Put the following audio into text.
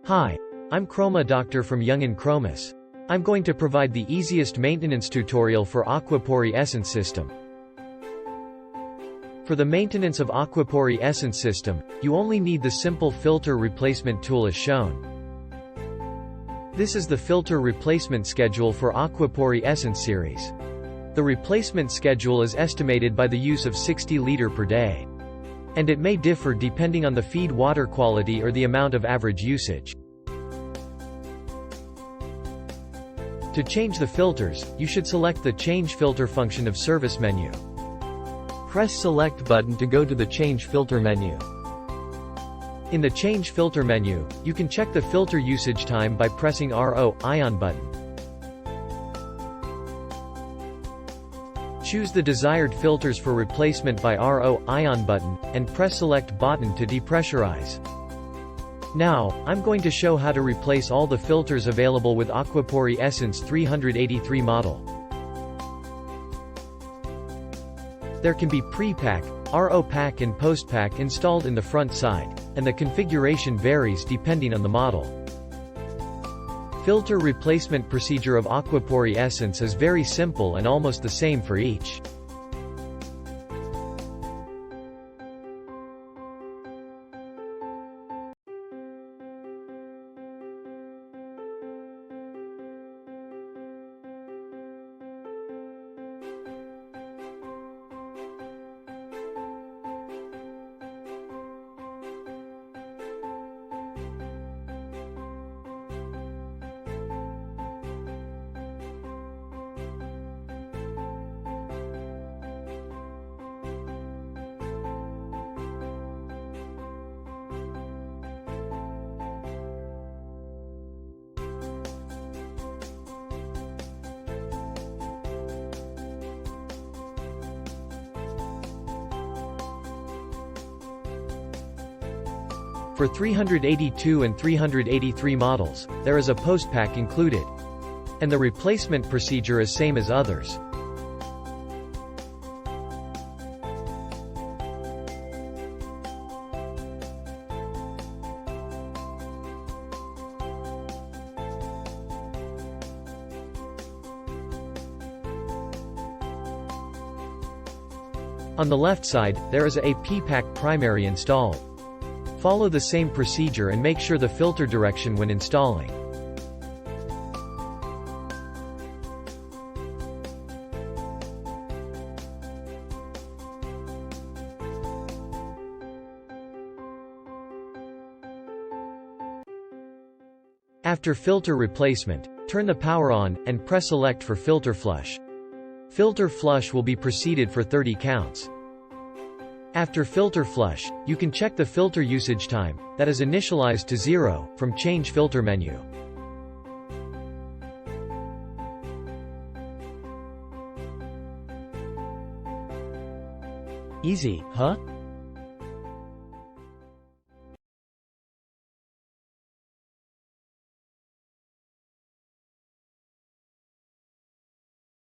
Hi, I'm Chroma Doctor from Young & Chromis. I'm going to provide the easiest maintenance tutorial for aquapuri essence system. For the maintenance of aquapuri essence system, you only need the simple filter replacement tool as shown. This is the filter replacement schedule for aquapuri essence series. The replacement schedule is estimated by the use of 60 liter per day. And it may differ depending on the feed water quality or the amount of average usage. To change the filters, you should select the Change Filter function of Service menu. Press Select button to go to the Change Filter menu. In the Change Filter menu, you can check the filter usage time by pressing RO ion button. Choose the desired filters for replacement by RO ion button, and press Select button to depressurize. Now, I'm going to show how to replace all the filters available with Aquapuri Essence 383 model. There can be pre-pack, RO pack and post-pack installed in the front side, and the configuration varies depending on the model. Filter replacement procedure of Aquapuri Essence is very simple and almost the same for each. For 382 and 383 models, there is a post-pack included. And the replacement procedure is same as others. On the left side, there is a P-pack primary installed. Follow the same procedure and make sure the filter direction when installing. After filter replacement, turn the power on, and press Select for filter flush. Filter flush will be proceeded for 30 counts. After filter flush, you can check the filter usage time, that is initialized to 0, from Change Filter menu. Easy, huh?